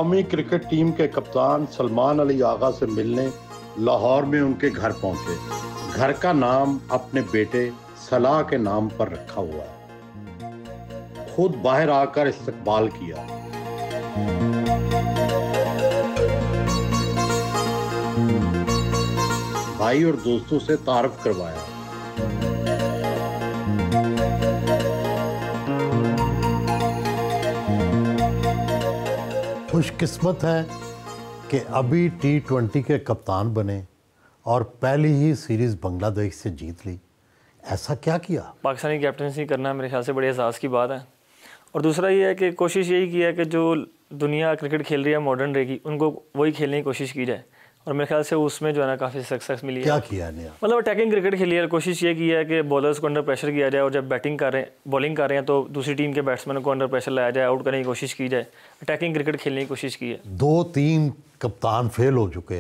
कौमी cricket team के कप्तान सलमान अली आगा से मिलने लाहौर में उनके घर पहुंचे। घर का नाम अपने बेटे सलाह के नाम पर रखा हुआ है। खुद बाहर आकर इस्तकबाल किया। भाई और दोस्तों से तारुफ करवाया। खुशकिस्मत है कि अभी T20 के कप्तान बने और पहली ही सीरीज़ बांग्लादेश से जीत ली। ऐसा क्या किया? पाकिस्तानी कैप्टनसी करना मेरे ख्याल से बड़ी एहसास की बात है। और दूसरा ये है कि कोशिश यही की है कि जो दुनिया क्रिकेट खेल रही है मॉडर्न रहेगी, उनको वही खेलने की कोशिश की जाए। और मेरे ख्याल से उसमें जो है ना काफ़ी सक्सेस मिली है। क्या किया नया? मतलब अटैकिंग क्रिकेट खेली है। कोशिश ये की है कि बॉलर्स को अंडर प्रेशर किया जाए और जब बॉलिंग कर रहे हैं तो दूसरी टीम के बैट्समैन को अंडर प्रेशर लाया जाए, आउट करने की कोशिश की जाए। अटैकिंग क्रिकेट खेलने की कोशिश की है। 2-3 कप्तान फेल हो चुके।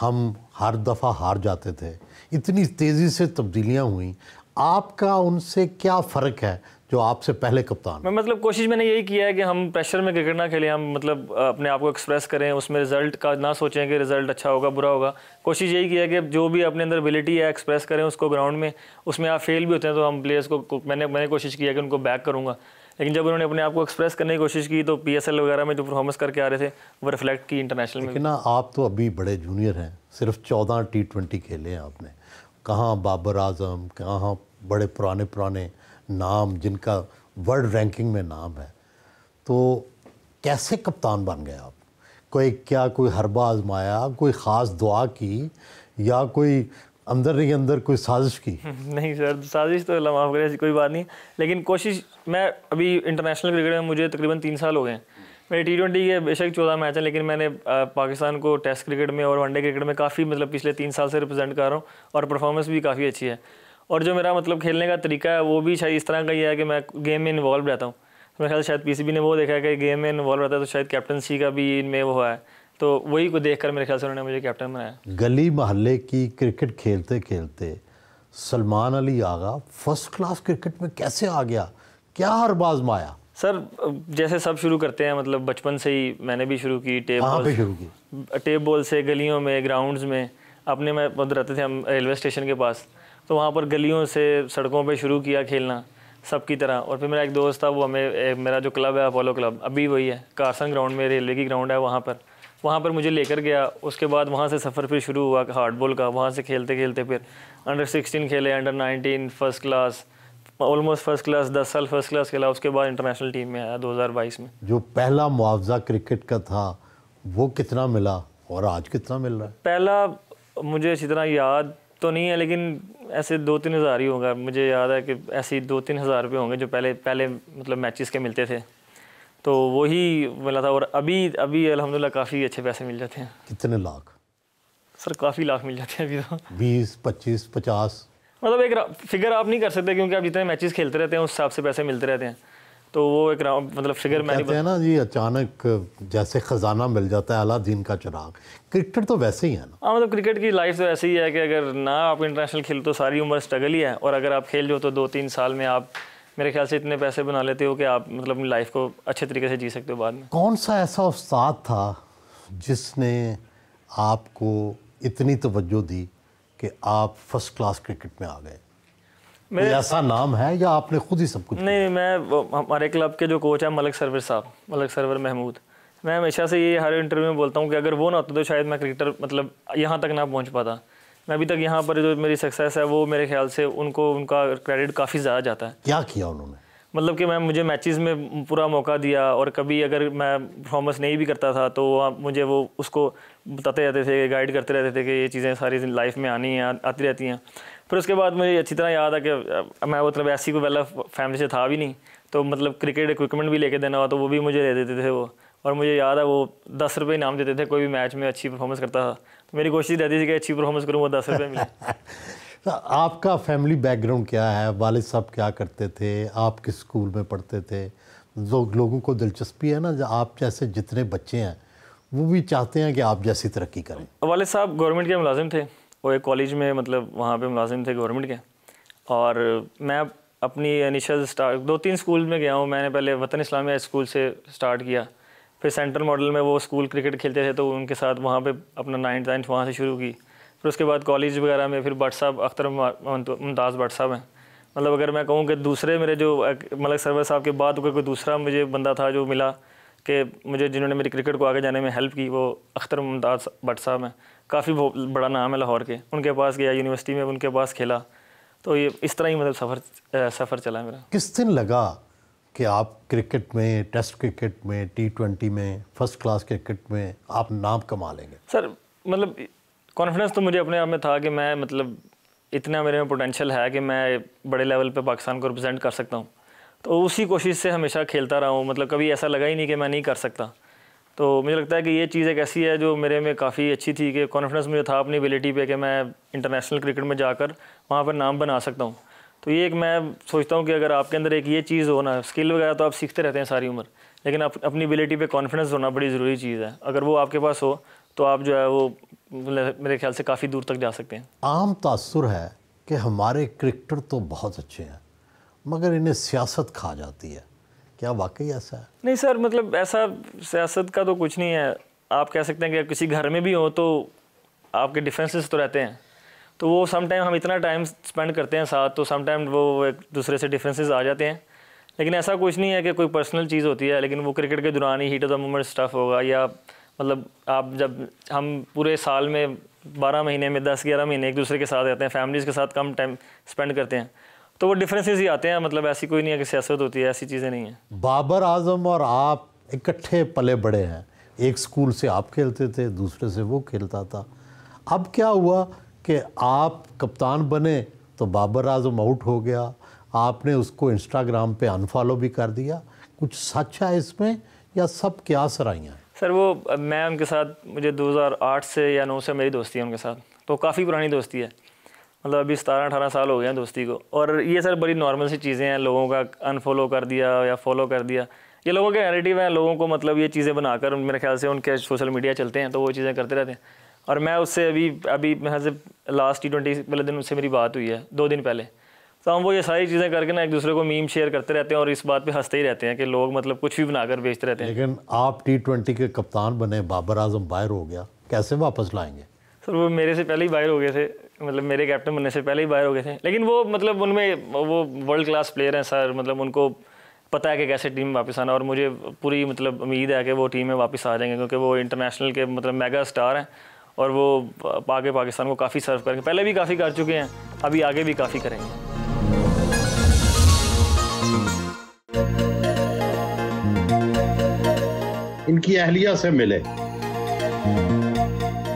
हम हर दफ़ा हार जाते थे। इतनी तेज़ी से तब्दीलियाँ हुई, आपका उनसे क्या फ़र्क है जो आपसे पहले कप्तान? मैं मतलब कोशिश मैंने यही किया है कि हम प्रेशर में क्रिकेट ना खेलें। हम मतलब अपने आप को एक्सप्रेस करें, उसमें रिजल्ट का ना सोचें कि रिजल्ट अच्छा होगा बुरा होगा। कोशिश यही किया है कि जो भी अपने अंदर एबिलिटी है एक्सप्रेस करें उसको ग्राउंड में। उसमें आप फेल भी होते हैं तो हम प्लेयर्स को मैंने कोशिश किया कि उनको बैक करूँगा। लेकिन जब उन्होंने अपने आप को एक्सप्रेस करने की कोशिश की तो PSL वगैरह में जो परफॉर्मेंस करके आ रहे थे वो रिफ्लेक्ट की इंटरनेशनल में। लेकिन ना आप तो अभी बड़े जूनियर हैं, सिर्फ 14 T20 खेले हैं आपने। कहाँ बाबर आजम, कहाँ बड़े पुराने नाम जिनका वर्ल्ड रैंकिंग में नाम है, तो कैसे कप्तान बन गए आप? कोई हरबा आजमाया, कोई ख़ास दुआ की, या कोई अंदर ही अंदर कोई साजिश की? नहीं सर, साजिश तो अल्लाह माफ़ करे, ऐसी कोई बात नहीं। लेकिन कोशिश, मैं अभी इंटरनेशनल क्रिकेट में मुझे तकरीबन 3 साल हो गए हैं। मेरे T20 के बेशक 14 मैच हैं, लेकिन मैंने पाकिस्तान को टेस्ट क्रिकेट में और वनडे क्रिकेट में काफ़ी मतलब पिछले 3 साल से रिप्रेजेंट कर रहा हूँ और परफॉर्मेंस भी काफ़ी अच्छी है। और जो मेरा मतलब खेलने का तरीका है वो भी शायद इस तरह का ही है कि मैं गेम में इन्वॉल्व रहता हूँ। मेरे ख्याल शायद PCB ने वो देखा है कि गेम में इन्वॉल्व रहता है, तो शायद कैप्टनसी का भी इनमें वो है, तो वही को देखकर मेरे ख्याल से उन्होंने मुझे कैप्टन बनाया। गली मोहल्ले की क्रिकेट खेलते खेलते Salman Ali Agha first class cricket में कैसे आ गया? क्या हरबा आजमाया? सर जैसे सब शुरू करते हैं, मतलब बचपन से ही मैंने भी शुरू की। टेप बॉल से गलियों में, ग्राउंड्स में। अपने में रहते थे हम रेलवे स्टेशन के पास, तो वहाँ पर गलियों से सड़कों पे शुरू किया खेलना सबकी तरह। और फिर मेरा एक दोस्त था, वो मेरा जो क्लब है अपोलो क्लब, अभी वही है, कारसन ग्राउंड में रेलवे की ग्राउंड है, वहाँ पर मुझे लेकर गया। उसके बाद वहाँ से सफ़र फिर शुरू हुआ हार्ड बॉल का। वहाँ से खेलते खेलते फिर अंडर 16 खेले, under 19 first class, almost first class, 10 साल फर्स्ट क्लास खेला। उसके बाद इंटरनेशनल टीम में आया 2022 में। जो पहला मुआवजा क्रिकेट का था वो कितना मिला और आज कितना मिल रहा है? पहला मुझे अच्छी तरह याद तो नहीं है, लेकिन ऐसे 2-3 हज़ार ही होगा। मुझे याद है कि ऐसे 2-3 हज़ार रुपये होंगे जो पहले मतलब मैचेस के मिलते थे, तो वही मिला था। और अभी अल्हम्दुलिल्लाह काफ़ी अच्छे पैसे मिल जाते हैं। कितने लाख? सर काफ़ी लाख मिल जाते हैं अभी तो। 20, 25, 50? मतलब एक फिगर आप नहीं कर सकते, क्योंकि आप जितने मैचेस खेलते रहते हैं उस हिसाब से पैसे मिलते रहते हैं, तो वो एक मतलब फिगर मैं कहते हैं ना जी, अचानक जैसे ख़जाना मिल जाता है अलादीन का चिराग। क्रिकेट तो वैसे ही है ना? हाँ, मतलब क्रिकेट की लाइफ तो ऐसे ही है कि अगर ना आप इंटरनेशनल खेल तो सारी उम्र स्ट्रगल ही है, और अगर आप खेल जो तो 2-3 साल में आप मेरे ख्याल से इतने पैसे बना लेते हो कि आप मतलब अपनी लाइफ को अच्छे तरीके से जी सकते हो बाद में। कौन सा ऐसा उस्ताद था जिसने आपको इतनी तवज्जो दी कि आप फर्स्ट क्लास क्रिकेट में आ गए? मेरे ऐसा नाम है या आपने खुद ही सब कुछ? नहीं, मैं हमारे क्लब के जो कोच हैं मलिक सरवर महमूद, मैं हमेशा से ये हर इंटरव्यू में बोलता हूँ कि अगर वो ना होता तो शायद मैं क्रिकेटर मतलब यहाँ तक ना पहुँच पाता। मैं अभी तक यहाँ पर जो मेरी सक्सेस है वो मेरे ख्याल से उनका क्रेडिट काफ़ी ज़्यादा जाता है। क्या किया उन्होंने? मतलब कि मुझे मैचेस में पूरा मौका दिया, और कभी अगर मैं परफॉर्मेंस नहीं भी करता था तो मुझे वो उसको बताते रहते थे, गाइड करते रहते थे कि ये चीज़ें सारी लाइफ में आती रहती हैं। फिर उसके बाद मुझे अच्छी तरह याद है कि मैं मतलब ऐसी कोई वेल फैमिली से था भी नहीं, तो मतलब क्रिकेट इक्विपमेंट भी लेके देना हो तो वो भी मुझे दे देते थे वो। और मुझे याद है वो 10 रुपये इनाम देते थे कोई भी मैच में अच्छी परफॉर्मेंस करता था, तो मेरी कोशिश रहती थी कि अच्छी परफॉर्मेंस करूँ, वो 10 रुपये मिले। तो आपका फैमिली बैकग्राउंड क्या है? वालिद साहब क्या करते थे? आप किस स्कूल में पढ़ते थे? लोगों को दिलचस्पी है ना, आप जैसे जितने बच्चे हैं वो भी चाहते हैं कि आप जैसी तरक्की करें। वालिद साहब गवर्नमेंट के मुलाजिम थे, वो एक कॉलेज में मतलब वहाँ पे मुलाजिम थे गवर्नमेंट के। और मैं अपनी इनिशियल स्टार्ट 2-3 स्कूल में गया हूँ। मैंने पहले वतन इस्लामिया स्कूल से स्टार्ट किया, फिर सेंट्रल मॉडल में वो स्कूल क्रिकेट खेलते थे तो उनके साथ वहाँ पे अपना 9th 10th वहाँ से शुरू की। फिर उसके बाद कॉलेज वगैरह में फिर भट्ट साहब, अख्तर मुमताज़ भट्ट साहब हैं। मतलब अगर मैं कहूँ कि दूसरे मेरे जो मलक सरवर साहब के बाद कोई दूसरा मुझे बंदा था जो मिला कि मुझे जिन्होंने मेरी क्रिकेट को आगे जाने में हेल्प की, वो अख्तर मुमताज़ भट्ट साहब हैं। काफ़ी बड़ा नाम है लाहौर के। उनके पास गया, यूनिवर्सिटी में उनके पास खेला, तो ये इस तरह ही मतलब सफ़र चला मेरा। किस दिन लगा कि आप क्रिकेट में, टेस्ट क्रिकेट में, T20 में, फर्स्ट क्लास क्रिकेट में आप नाम कमा लेंगे? सर मतलब कॉन्फिडेंस तो मुझे अपने आप में था कि मैं मतलब इतना मेरे में पोटेंशियल है कि मैं बड़े लेवल पे पाकिस्तान को रिप्रेजेंट कर सकता हूँ। तो उसी कोशिश से हमेशा खेलता रहा हूँ। मतलब कभी ऐसा लगा ही नहीं कि मैं नहीं कर सकता। तो मुझे लगता है कि ये चीज़ एक ऐसी है जो मेरे में काफ़ी अच्छी थी कि कॉन्फिडेंस मुझे था अपनी एबिलिटी पे कि मैं इंटरनेशनल क्रिकेट में जाकर वहाँ पर नाम बना सकता हूँ। तो ये एक मैं सोचता हूँ कि अगर आपके अंदर एक ये चीज़ हो ना, स्किल वगैरह तो आप सीखते रहते हैं सारी उम्र, लेकिन अपनी एबिलिटी पे कॉन्फिडेंस होना बड़ी ज़रूरी चीज़ है। अगर वो आपके पास हो तो आप जो है वो मेरे ख्याल से काफ़ी दूर तक जा सकते हैं। आम तासुर है कि हमारे क्रिकेटर तो बहुत अच्छे हैं मगर इन्हें सियासत खा जाती है, क्या वाकई ऐसा है? नहीं सर, मतलब ऐसा सियासत का तो कुछ नहीं है। आप कह सकते हैं कि किसी घर में भी हो तो आपके डिफरेंसेस तो रहते हैं, तो वो सम टाइम हम इतना टाइम स्पेंड करते हैं साथ, तो सम टाइम वो एक दूसरे से डिफरेंसेस आ जाते हैं। लेकिन ऐसा कुछ नहीं है कि कोई पर्सनल चीज़ होती है, लेकिन वो क्रिकेट के दौरान ही heat of the moment stuff होगा, या मतलब आप जब हम पूरे साल में 12 महीने में 10-11 महीने एक दूसरे के साथ रहते हैं, फैमिलीज़ के साथ कम टाइम स्पेंड करते हैं, तो वो डिफरेंसेस ही आते हैं। मतलब ऐसी कोई नहीं है कि सियासत होती है, ऐसी चीज़ें नहीं हैं। बाबर आजम और आप इकट्ठे पले बड़े हैं, एक स्कूल से आप खेलते थे, दूसरे से वो खेलता था। अब क्या हुआ कि आप कप्तान बने तो बाबर आजम आउट हो गया, आपने उसको इंस्टाग्राम पे अनफॉलो भी कर दिया। कुछ सच है इसमें या सब क्या सराइयाँ हैं? सर वो मैं उनके साथ, मुझे 2008 से या 9 से मेरी दोस्ती है उनके साथ, तो काफ़ी पुरानी दोस्ती है। मतलब अभी 17-18 साल हो गए हैं दोस्ती को। और ये सर बड़ी नॉर्मल सी चीज़ें हैं, लोगों का अनफॉलो कर दिया या फॉलो कर दिया, ये लोगों के नैरेटिव हैं। लोगों को मतलब ये चीज़ें बनाकर मेरे ख्याल से उनके सोशल मीडिया चलते हैं तो वो चीज़ें करते रहते हैं। और मैं उससे अभी मैं से लास्ट T20 वाले दिन उससे मेरी बात हुई है 2 दिन पहले, तो हम वो ये सारी चीज़ें करके ना एक दूसरे को मीम शेयर करते रहते हैं और इस बात पे हंसते ही रहते हैं कि लोग मतलब कुछ भी बनाकर बेचते रहते हैं। लेकिन आप T20 के कप्तान बने, बाबर आजम बाहर हो गया, कैसे वापस लाएंगे? सर वो मेरे से पहले ही बाहर हो गए थे, मतलब मेरे कैप्टन बनने से पहले ही बाहर हो गए थे। लेकिन वो मतलब उनमें वो वर्ल्ड क्लास प्लेयर हैं सर, मतलब उनको पता है कि कैसे टीम वापस आना, और मुझे पूरी मतलब उम्मीद है कि वो टीम में वापस आ जाएंगे, क्योंकि वो इंटरनेशनल के मतलब मेगा स्टार हैं और वो आगे पाकिस्तान को काफ़ी सर्व करेंगे। पहले भी काफ़ी कर चुके हैं, अभी आगे भी काफ़ी करेंगे। इनकी अहलिया से मिले,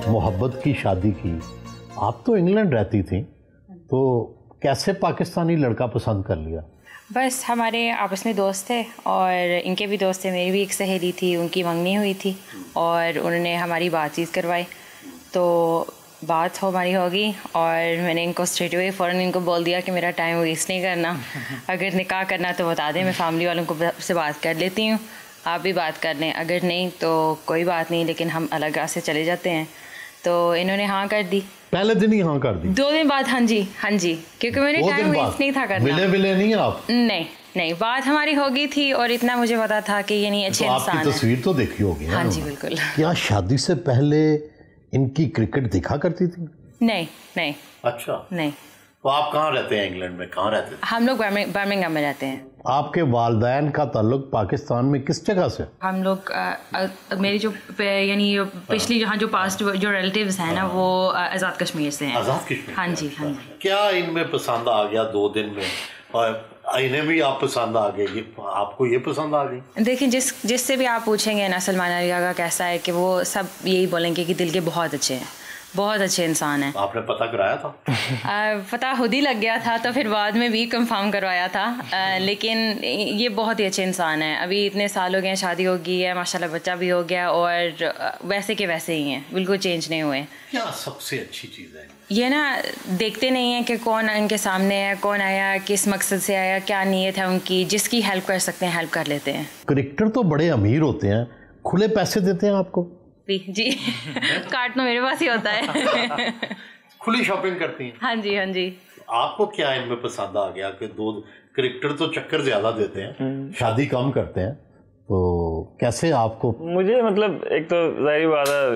मोहब्बत की शादी की। आप तो इंग्लैंड रहती थी, तो कैसे पाकिस्तानी लड़का पसंद कर लिया? बस हमारे आपस में दोस्त थे और इनके भी दोस्त थे, मेरी भी एक सहेली थी, उनकी मंगनी हुई थी और उन्होंने हमारी बातचीत करवाई, तो बात हमारी होगी और मैंने इनको स्ट्रेट अवे फ़ौरन इनको बोल दिया कि मेरा टाइम वेस्ट नहीं करना, अगर निकाह करना तो बता दें, मैं फैमिली वालों को से बात कर लेती हूँ, आप भी बात कर लें, अगर नहीं तो कोई बात नहीं, लेकिन हम अलग राह से चले जाते हैं। तो इन्होंने हाँ कर दी, पहले दिन ही हाँ कर दी? 2 दिन बाद हाँ जी, क्योंकि मैंने टाइम वेस्ट नहीं था करना। मिले नहीं आप? नहीं, बात हमारी हो गई थी और इतना मुझे पता था कि ये नहीं अच्छे इंसान है। आपकी तस्वीर तो देखी होगी। हाँ जी बिल्कुल। क्या शादी से पहले इनकी क्रिकेट देखा करती थी? नहीं। अच्छा, नहीं। तो आप कहाँ रहते हैं इंग्लैंड में? कहाँ रहते थे? हम लोग बर्मिंघम में रहते हैं। आपके वालिदैन का ताल्लुक पाकिस्तान में किस जगह से? हम लोग मेरी जो यानी पिछली जहाँ जो पास्ट जो रिलेटिव्स हैं ना, वो आज़ाद कश्मीर से हैं। आज़ाद कश्मीर? हाँ जी। क्या इनमें पसंद आ गया 2 दिन में, और इन्हें भी आप पसंद आ गए, ये आपको ये पसंद आ गई? देखिए, जिससे भी आप पूछेंगे ना सलमान अली का कैसा है, कि वो सब यही बोलेंगे कि दिल के बहुत अच्छे हैं, बहुत अच्छे इंसान है। आपने पता कराया था? पता खुद ही लग गया था, तो फिर बाद में भी कंफर्म करवाया था। लेकिन ये बहुत ही अच्छे इंसान है। अभी इतने साल हो गए हैं, शादी हो गई है माशाल्लाह, बच्चा भी हो गया, और वैसे के वैसे ही हैं, बिल्कुल चेंज नहीं हुए। क्या सबसे अच्छी चीज़ है ये ना, देखते नहीं हैं कि कौन इनके सामने है, कौन आया, किस मकसद से आया, क्या नीयत है उनकी, जिसकी हेल्प कर सकते हैं हेल्प कर लेते हैं। क्रिकेटर तो बड़े अमीर होते हैं, खुले पैसे देते हैं आपको? जी कार्ड तो मेरे पास ही होता है। खुली शॉपिंग करती हैं? हाँ जी। आपको क्या इनमें पसंद आ गया कि 2 क्रिकेटर तो चक्कर ज्यादा देते हैं, शादी कम करते हैं, तो कैसे आपको? मुझे मतलब एक तो ज़ाहिर बात है,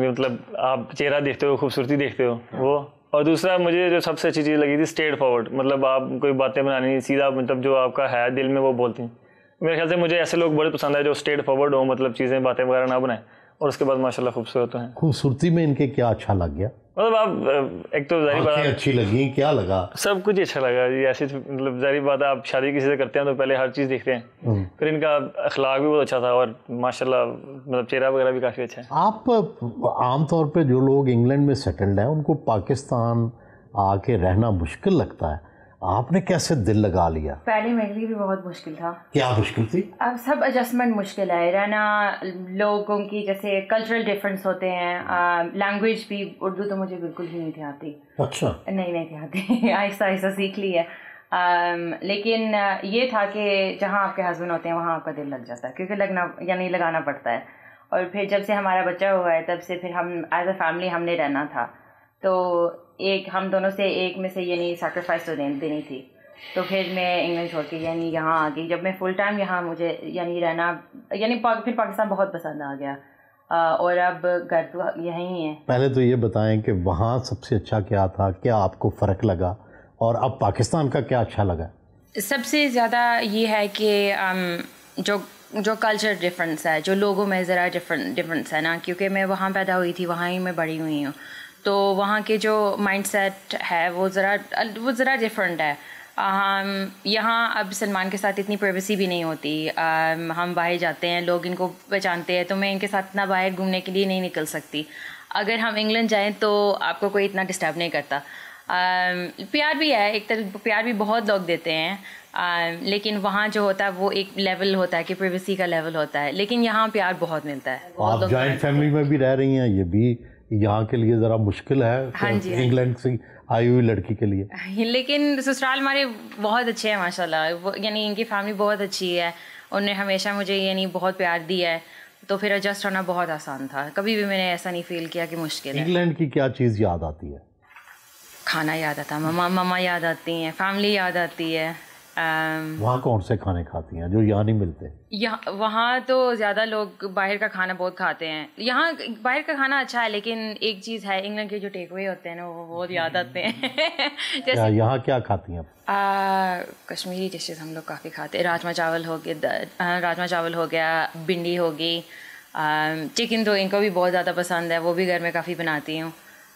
मतलब आप चेहरा देखते हो, खूबसूरती देखते हो वो, और दूसरा मुझे जो सबसे अच्छी चीज़ लगी थी स्ट्रेट फॉरवर्ड, मतलब आप कोई बातें बनानी सीधा, मतलब जो आपका है दिल में वो बोलती हैं। मेरे ख्याल से मुझे ऐसे लोग बड़े पसंद है जो स्ट्रेट फॉरवर्ड हो, मतलब चीज़ें बातें वगैरह ना बनाए, और उसके बाद माशाल्लाह खूबसूरत हैं। खूबसूरती में इनके क्या अच्छा लग गया? मतलब आप एक तो ज़ाहिर बात अच्छी लगी, क्या लगा? सब कुछ अच्छा लगा जी। ऐसी मतलब ज़ाहिर बात है, आप शादी किसी से करते हैं तो पहले हर चीज़ देखते हैं, फिर इनका अखलाक भी बहुत अच्छा था और माशाल्लाह मतलब चेहरा वगैरह भी काफ़ी अच्छा है। आप आमतौर पे जो लोग इंग्लैंड में सेटल्ड हैं उनको पाकिस्तान आके रहना मुश्किल लगता है, आपने कैसे दिल लगा लिया? पहले मेरे लिए भी बहुत मुश्किल था। क्या मुश्किल थी? अब सब एडजस्टमेंट मुश्किल है, रहना, लोगों की जैसे कल्चरल डिफरेंस होते हैं, लैंग्वेज भी, उर्दू तो मुझे बिल्कुल ही नहीं थी आती। अच्छा। नहीं थी आती आहिस्ता आहिस्ता सीख ली है। लेकिन ये था कि जहाँ आपके हस्बैंड होते हैं वहाँ आपका दिल लग जाता है, क्योंकि लगना यानी लगाना पड़ता है। और फिर जब से हमारा बच्चा हुआ है तब से फिर हम एज अ फैमिली हमने रहना था, तो एक हम दोनों से एक में से यानी सैक्रिफाइस तो देनी थी। तो फिर मैं इंग्लैंड छोड़ के यानी यहाँ आ गई। जब मैं फुल टाइम यहाँ मुझे यानी रहना यानी फिर पाकिस्तान बहुत पसंद आ गया, और अब घर तो यहीं है। पहले तो ये बताएं कि वहाँ सबसे अच्छा क्या था, क्या आपको फ़र्क लगा, और अब पाकिस्तान का क्या अच्छा लगा? सबसे ज़्यादा ये है कि जो कल्चर डिफरेंस है, जो लोगों में ज़रा डिफरेंस है ना, क्योंकि मैं वहाँ पैदा हुई थी, वहाँ ही मैं बड़ी हुई हूँ, तो वहाँ के जो माइंडसेट है वो ज़रा डिफरेंट है। यहाँ अब सलमान के साथ इतनी प्राइवेसी भी नहीं होती। हम बाहर जाते हैं, लोग इनको पहचानते हैं, तो मैं इनके साथ इतना बाहर घूमने के लिए नहीं निकल सकती। अगर हम इंग्लैंड जाएं तो आपको कोई इतना डिस्टर्ब नहीं करता। प्यार भी है, एक तरह प्यार भी बहुत लोग देते हैं, लेकिन वहाँ जो होता है वो एक लेवल होता है कि प्राइवेसी का लेवल होता है, लेकिन यहाँ प्यार बहुत मिलता है। आप जॉइंट फैमिली में भी रह रही हैं, ये भी यहाँ के लिए ज़रा मुश्किल है। हाँ जी, इंग्लैंड से आई हुई लड़की के लिए। लेकिन ससुराल हमारे बहुत अच्छे हैं माशाल्लाह, यानी इनकी फैमिली बहुत अच्छी है, उन्होंने हमेशा मुझे यानी बहुत प्यार दिया है, तो फिर एडजस्ट होना बहुत आसान था। कभी भी मैंने ऐसा नहीं फील किया कि मुश्किल है। इंग्लैंड की क्या चीज़ याद आती है? खाना याद आता है, मम्मा याद आती हैं, फैमिली याद आती है। वहाँ कौन से खाने खाती हैं जो यहाँ नहीं मिलते? यहाँ वहाँ तो ज़्यादा लोग बाहर का खाना बहुत खाते हैं। यहाँ बाहर का खाना अच्छा है, लेकिन एक चीज़ है, इंग्लैंड के जो टेक अवे होते हैं ना वो बहुत याद आते हैं। जैसे यहाँ क्या खाती हैं? कश्मीरी डिशेस हम लोग काफ़ी खाते हैं। राजमा चावल हो गया, भिंडी होगी, चिकन तो इनको भी बहुत ज़्यादा पसंद है, वो भी घर में काफ़ी बनाती हूँ।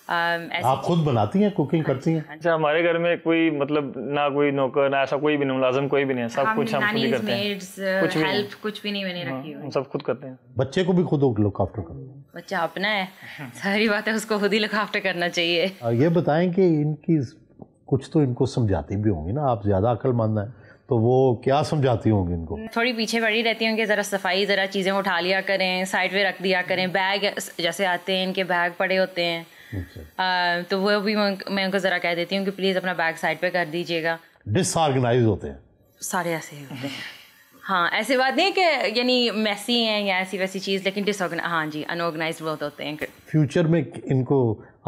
आप खुद बनाती हैं, कुकिंग करती हैं? अच्छा, हमारे घर में कोई मतलब ना कोई नौकर ना ऐसा कोई भी नहीं, मुलाजिम कोई भी नहीं है, सब कुछ हम खुद ही करते हैं। हेल्प कुछ भी नहीं मैंने रखी हुई, सब खुद करते हैं। बच्चे को भी खुद लुक आफ्टर करते हैं? बच्चा अपना है, सारी बात है, उसको खुद ही लुक आफ्टर करना चाहिए। ये बताएं कि इनकी कुछ तो इनको समझाती भी होंगी ना, आप ज़्यादा अक्लमंद हैं, तो वो क्या समझाती होंगी इनको? थोड़ी पीछे पड़ी रहती हूँ कि ज़रा सफाई, ज़रा चीज़ें उठा लिया करें, साइड पे रख दिया करें। बैग जैसे आते हैं, इनके बैग पड़े होते हैं, तो वो भी मैं उनको ज़रा कह देती हूँ कि प्लीज़ अपना बैग साइड पे कर दीजिएगा। डिसऑर्गेनाइज होते हैं सारे, ऐसे ही होते हैं। हाँ, ऐसी बात नहीं कि यानी मैसी हैं या ऐसी वैसी चीज़, लेकिन डिसऑर्गेनाइज, हाँ जी, अनऑर्गेनाइज्ड बहुत होते हैं। फ्यूचर में इनको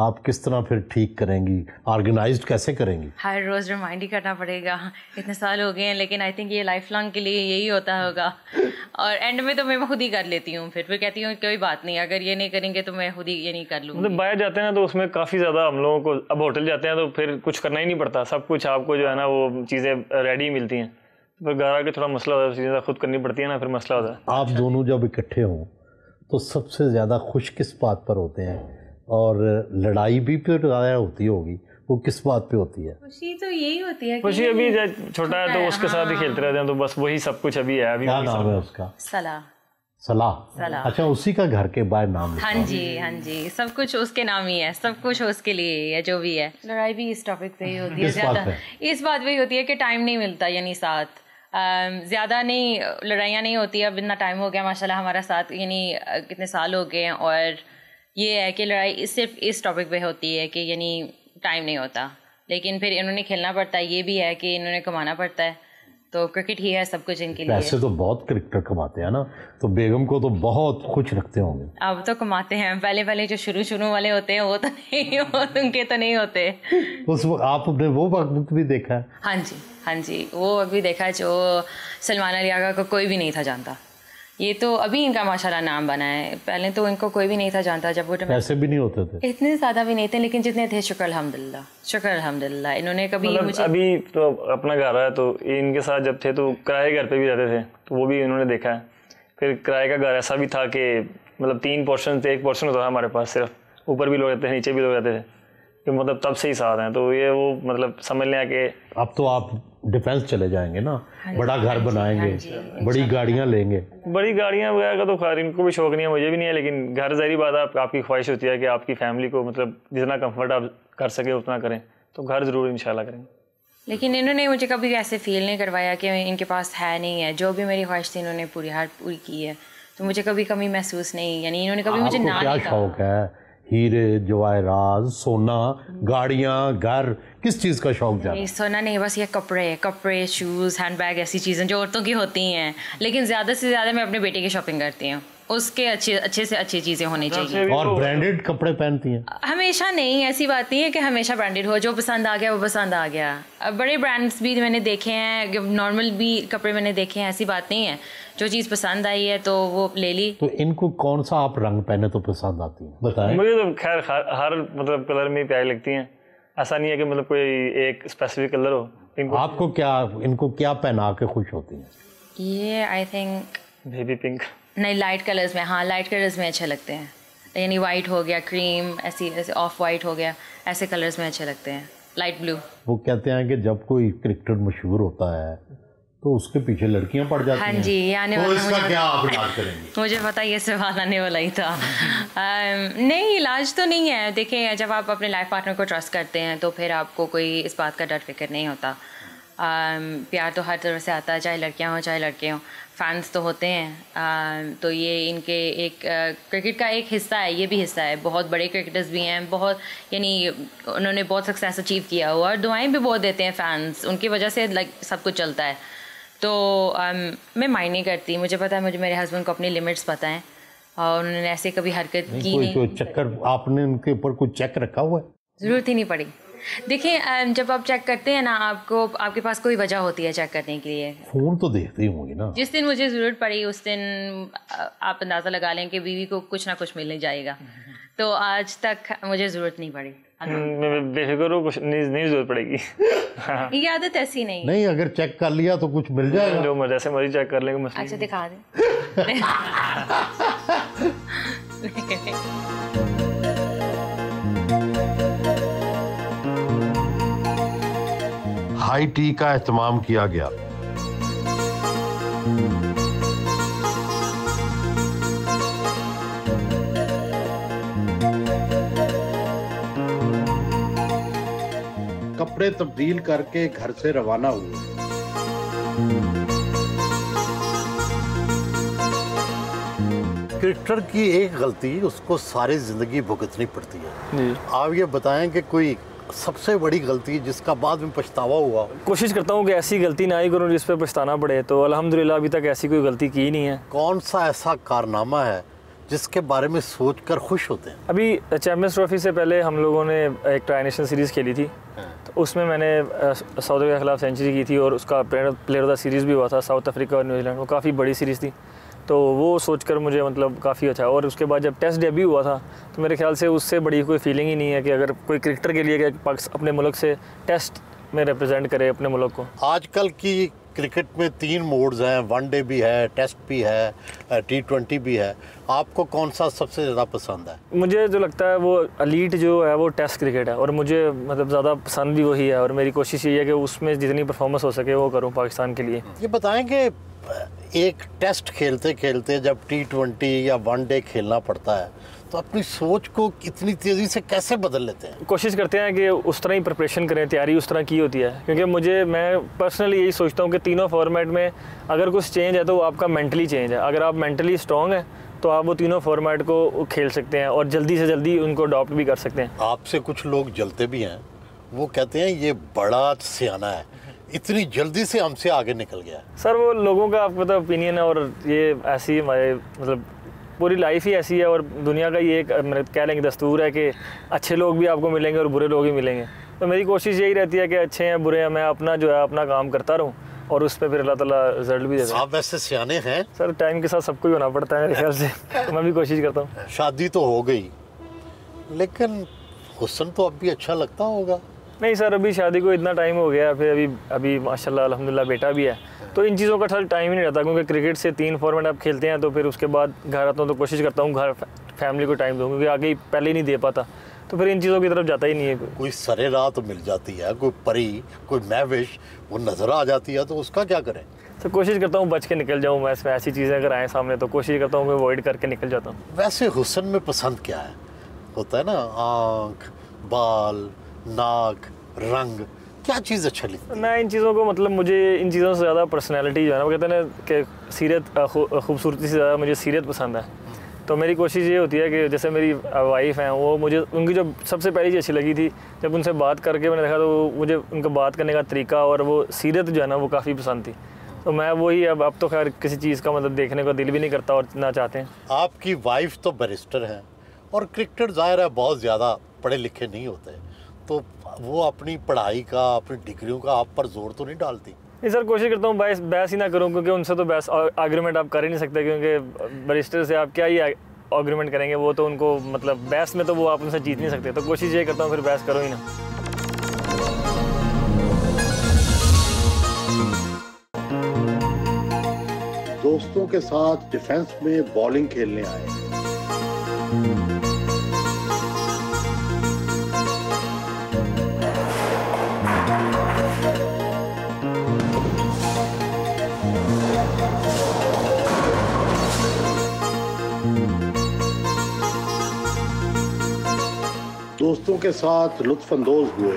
आप किस तरह फिर ठीक करेंगी, ऑर्गेनाइज्ड कैसे करेंगी? हर रोज़ रिमाइंड ही करना पड़ेगा। इतने साल हो गए हैं, लेकिन आई थिंक ये लाइफ लॉन्ग के लिए यही होता होगा। और एंड में तो मैं खुद ही कर लेती हूँ, फिर कहती हूँ कोई बात नहीं, अगर ये नहीं करेंगे तो मैं खुद ही ये नहीं कर लूँगी। मतलब बाहर जाते हैं ना तो उसमें काफ़ी ज़्यादा हम लोगों को, अब होटल जाते हैं तो फिर कुछ करना ही नहीं पड़ता, सब कुछ आपको जो है ना वो चीज़ें रेडी मिलती हैं। फिर घर आके थोड़ा मसला होता है, चीज़ें खुद करनी पड़ती है ना, फिर मसला होता है। आप दोनों जब इकट्ठे हों तो सबसे ज़्यादा खुश किस बात पर होते हैं, और लड़ाई भी फिर ज़्यादा होती होगी, वो किस बात पे होती है? खुशी तो यही होती है, खुशी अभी छोटा है तो उसके साथ ही खेलते रहते हैं, तो बस वही सब कुछ अभी है। अभी क्या नाम है उसका? सलाह। अच्छा, उसी का घर के बाहर नाम लिखा? हाँ जी, सब कुछ उसके नाम ही है, सब कुछ उसके लिए है जो भी है। लड़ाई भी इस टॉपिक पे ही होती है ज़्यादा, इस बात पे ही होती है कि टाइम नहीं मिलता, यानी साथ ज़्यादा नहीं, लड़ाइयाँ नहीं होती। अब इतना टाइम हो गया माशाल्लाह हमारा साथ, यानी कितने साल हो गए हैं, और ये है कि लड़ाई सिर्फ इस टॉपिक पे होती है कि यानी टाइम नहीं होता, लेकिन फिर इन्होंने खेलना पड़ता है, ये भी है कि इन्होंने कमाना पड़ता है, तो क्रिकेट ही है सब कुछ इनके लिए। वैसे तो बहुत क्रिकेटर कमाते हैं ना, तो बेगम को तो बहुत खुश रखते होंगे। अब तो कमाते हैं, पहले जो शुरू वाले होते हैं वो तो नहीं, उनके तो नहीं होते। उस आपने वो वक्त भी देखा है? हाँ जी, वो वक्त भी देखा है जो सलमान अली आगा को कोई भी नहीं था जानता, ये तो अभी इनका माशाल्लाह नाम बना है, पहले तो इनको कोई भी नहीं था जानता। जब वो पैसे भी नहीं होते थे, इतने ज़्यादा भी नहीं थे, लेकिन जितने थे शुक्र अल्हम्दुलिल्लाह इन्होंने कभी मतलब मुझे अभी तो अपना घर है, तो इनके साथ जब थे तो किराए घर पे भी रहते थे, तो वो भी इन्होंने देखा है। फिर किराए का घर ऐसा भी था कि मतलब 3 पोर्शन थे, 1 पोर्शन होता था हमारे पास सिर्फ, ऊपर भी लोग रहते थे नीचे भी लोग रहते थे, कि मतलब तब से ही साथ हैं। तो ये वो मतलब समझ लें कि अब तो आप डिफेंस चले जाएंगे ना, बड़ा घर बनाएंगे, बड़ी गाड़ियाँ लेंगे। बड़ी गाड़ियाँ वगैरह का तो खैर इनको भी शौक नहीं है, मुझे भी नहीं है, लेकिन घर ज़ाहिर बात है आपकी ख्वाहिश होती है कि आपकी फैमिली को मतलब जितना कंफर्ट आप कर सके उतना करें, तो घर ज़रूर इंशाल्लाह करेंगे। लेकिन इन्होंने मुझे कभी ऐसे फील नहीं करवाया कि इनके पास है नहीं है, जो भी मेरी ख्वाहिश थी इन्होंने पूरी की है, तो मुझे कभी कमी महसूस नहीं, यानी इन्होंने कभी मुझे ना क्या शौक है? हीरे जवाहरात, सोना, गाड़ियाँ, घर, किस चीज़ का शौक ज़्यादा? सोना नहीं, बस ये कपड़े, शूज़, हैंडबैग, ऐसी चीज़ें जो औरतों की होती हैं। लेकिन ज़्यादा से ज़्यादा मैं अपने बेटे की शॉपिंग करती हूँ, उसके अच्छे से अच्छी चीज़ें होनी चाहिए। और ब्रांडेड कपड़े पहनती हैं? हमेशा नहीं, ऐसी बात नहीं है कि हमेशा ब्रांडेड हो, जो पसंद आ गया वो पसंद आ गया। बड़े ब्रांड्स भी मैंने देखे हैं, नॉर्मल भी कपड़े मैंने देखे हैं, ऐसी बात नहीं है, जो चीज़ पसंद आई है तो वो ले ली। तो इनको कौन सा आप रंग पहने तो पसंद आती है, बताएं? मुझे तो खैर हर मतलब कलर में प्यारी लगती हैं, ऐसा नहीं है कि मतलब कोई एक स्पेसिफिक कलर हो। इनको क्या पहना के खुश होती हैं? ये आई थिंक बेबी पिंक, नहीं लाइट कलर्स में, हाँ लाइट कलर्स में अच्छे लगते हैं, यानी वाइट हो गया, क्रीम, ऐसे ऑफ वाइट हो गया, ऐसे कलर्स में अच्छे लगते हैं, लाइट ब्लू। वो कहते हैं कि जब कोई क्रिकेटर मशहूर होता है तो उसके पीछे लड़कियां पड़ जाती हैं। हाँ जी, ये आने तो इसका क्या आप इलाज करेंगे? मुझे पता ये सवाल आने वाला ही था। नहीं, इलाज तो नहीं है। देखिए, जब आप अपने लाइफ पार्टनर को ट्रस्ट करते हैं तो फिर आपको कोई इस बात का डर फिक्र नहीं होता। प्यार तो हर तरह से आता है, चाहे लड़कियां हों चाहे लड़के हों, फैंस तो होते हैं। तो ये इनके एक क्रिकेट का एक हिस्सा है, ये भी हिस्सा है। बहुत बड़े क्रिकेटर्स भी हैं, बहुत यानी उन्होंने बहुत सक्सेस अचीव किया हुआ, और दुआएं भी बहुत देते हैं फैंस, उनकी वजह से सब कुछ चलता है। तो मैं माइंड नहीं करती, मुझे पता है, मुझे मेरे हस्बैंड को अपनी लिमिट्स पता हैं, और उन्होंने ऐसे कभी हरकत की नहीं। कोई चक्कर आपने उनके ऊपर कोई चेक रखा हुआ है? ज़रूरत ही नहीं पड़ी। देखिए, जब आप चेक करते हैं ना, आपके पास कोई वजह होती है चेक करने के लिए। फ़ोन तो देखते ही होंगे ना। जिस दिन मुझे ज़रूरत पड़ी उस दिन आप अंदाज़ा लगा लें कि बीवी को कुछ ना कुछ मिलने जाएगा। तो आज तक मुझे ज़रूरत नहीं पड़ी। बेफिक्र हो, कुछ नहीं ज़रूरत पड़ेगी। ये आदत ऐसी नहीं, अगर चेक कर लिया तो कुछ मिल जाएगा, जो जैसे मर्जी चेक कर लेंगे। अच्छा, दिखा दें। हाई टी का एहतमाम किया गया। कपड़े तब्दील करके घर से रवाना हुए। क्रिकेटर की एक गलती उसको सारी जिंदगी भुगतनी पड़ती है। आप ये बताएं कि कोई सबसे बड़ी गलती जिसका बाद में पछतावा हुआ? कोशिश करता हूँ कि ऐसी गलती ना ही करूँ जिस पे पछताना पड़े, तो अल्हम्दुलिल्लाह अभी तक ऐसी कोई गलती की नहीं है। कौन सा ऐसा कारनामा है जिसके बारे में सोचकर खुश होते हैं? अभी चैम्पियंस ट्रॉफी से पहले हम लोगों ने एक ट्राई नेशनल सीरीज़ खेली थी, तो उसमें मैंने साउथ अफ्रीका के खिलाफ सेंचुरी की थी, और उसका प्लेयर ऑफ द सीरीज़ भी हुआ था, साउथ अफ्रीका और न्यूजीलैंड। वो काफ़ी बड़ी सीरीज़ थी, तो वो सोचकर मुझे मतलब काफ़ी अच्छा। और उसके बाद जब टेस्ट डेब्यू हुआ था, तो मेरे ख्याल से उससे बड़ी कोई फीलिंग ही नहीं है कि अगर कोई क्रिकेटर के लिए अपने मुल्क से टेस्ट में रिप्रेजेंट करे अपने मुल्क को। आजकल की क्रिकेट में 3 मोड्स हैं, वनडे भी है, टेस्ट भी है, T20 भी है। आपको कौन सा सबसे ज़्यादा पसंद है? मुझे जो लगता है वो एलीट जो है वो टेस्ट क्रिकेट है, और मुझे मतलब ज़्यादा पसंद भी वही है, और मेरी कोशिश ये है कि उसमें जितनी परफॉर्मेंस हो सके वो करूँ पाकिस्तान के लिए। ये बताएं कि एक टेस्ट खेलते खेलते जब T20 या वनडे खेलना पड़ता है तो अपनी सोच को इतनी तेज़ी से कैसे बदल लेते हैं? कोशिश करते हैं कि उस तरह ही प्रिपरेशन करें, तैयारी उस तरह की होती है, क्योंकि मैं पर्सनली यही सोचता हूँ कि तीनों फॉर्मेट में अगर कुछ चेंज है तो वो आपका मेंटली चेंज है। अगर आप मेंटली स्ट्रॉन्ग हैं तो आप वो तीनों फॉर्मेट को खेल सकते हैं और जल्दी से जल्दी उनको अडॉप्ट भी कर सकते हैं। आपसे कुछ लोग जलते भी हैं, वो कहते हैं ये बड़ा सियाना है, इतनी जल्दी से हमसे आगे निकल गया। सर वो लोगों का आपको पता ओपिनियन है, और ये ऐसी हमारे मतलब पूरी लाइफ ही ऐसी है, और दुनिया का ये एक कह लेंगे दस्तूर है कि अच्छे लोग भी आपको मिलेंगे और बुरे लोग भी मिलेंगे। तो मेरी कोशिश यही रहती है कि अच्छे हैं बुरे हैं, मैं अपना जो है अपना काम करता रहूँ, और उस पर फिर अल्लाह ताला रिजल्ट भी देता है। आप वैसे सियाने हैं सर, टाइम के साथ सबको ही होना पड़ता है मेरे ख्याल से। तो मैं भी कोशिश करता हूँ। शादी तो हो गई, लेकिन हुस्न तो अब भी अच्छा लगता होगा। नहीं सर, अभी शादी को इतना टाइम हो गया, फिर अभी माशाल्लाह अल्हम्दुलिल्लाह बेटा भी है, तो इन चीज़ों का थोड़ा टाइम ही नहीं रहता, क्योंकि क्रिकेट से 3 फॉर्मेट आप खेलते हैं, तो फिर उसके बाद घर आता हूँ तो कोशिश करता हूँ घर फैमिली को टाइम दूँ, क्योंकि आगे ही पहले ही नहीं दे पाता, तो फिर इन चीज़ों की तरफ जाता ही नहीं है। कोई सरे राह तो मिल जाती है, कोई परी, कोई महविश वो नज़र आ जाती है, तो उसका क्या करें? तो कोशिश करता हूँ बच के निकल जाऊँ मैं, इसमें ऐसी चीज़ें अगर आए सामने तो कोशिश करता हूँ कि अवॉइड करके निकल जाता हूँ। वैसे हुस्न में पसंद क्या है? होता है ना, आँख, बाल, नाक, रंग, क्या चीज़ अच्छा लगती है? मैं इन चीज़ों को मतलब मुझे इन चीज़ों से ज़्यादा पर्सनैलिटी जो है ना, वो कहते हैं ना कि सीरत, खूबसूरती से ज़्यादा मुझे सीरत पसंद है। तो मेरी कोशिश ये होती है कि जैसे मेरी वाइफ़ हैं, वो मुझे उनकी जो सबसे पहली चीज़ अच्छी लगी थी, जब उनसे बात करके मैंने देखा तो मुझे उनका बात करने का तरीका और वो सीरत जो है ना वो काफ़ी पसंद थी। तो मैं वही अब तो खैर किसी चीज़ का मतलब देखने का दिल भी नहीं करता और ना चाहते हैं। आपकी वाइफ तो बैरिस्टर हैं और क्रिकेटर ज़ाहिर है बहुत ज़्यादा पढ़े लिखे नहीं होते, तो वो अपनी पढ़ाई का, अपनी डिग्रियों का आप पर जोर तो नहीं डालती? नहीं सर, कोशिश करता हूँ बहस ही ना करूँ, क्योंकि उनसे तो बहस आर्गूमेंट आप कर ही नहीं सकते, क्योंकि बैरिस्टर से आप क्या ही आर्गूमेंट करेंगे, वो तो उनको मतलब बहस में तो वो आप उनसे जीत नहीं सकते, तो कोशिश ये करता हूँ फिर बहस करो ही ना। दोस्तों के साथ डिफेंस में बॉलिंग खेलने आए। दोस्तों के साथ लुत्फ अंदोज हुए।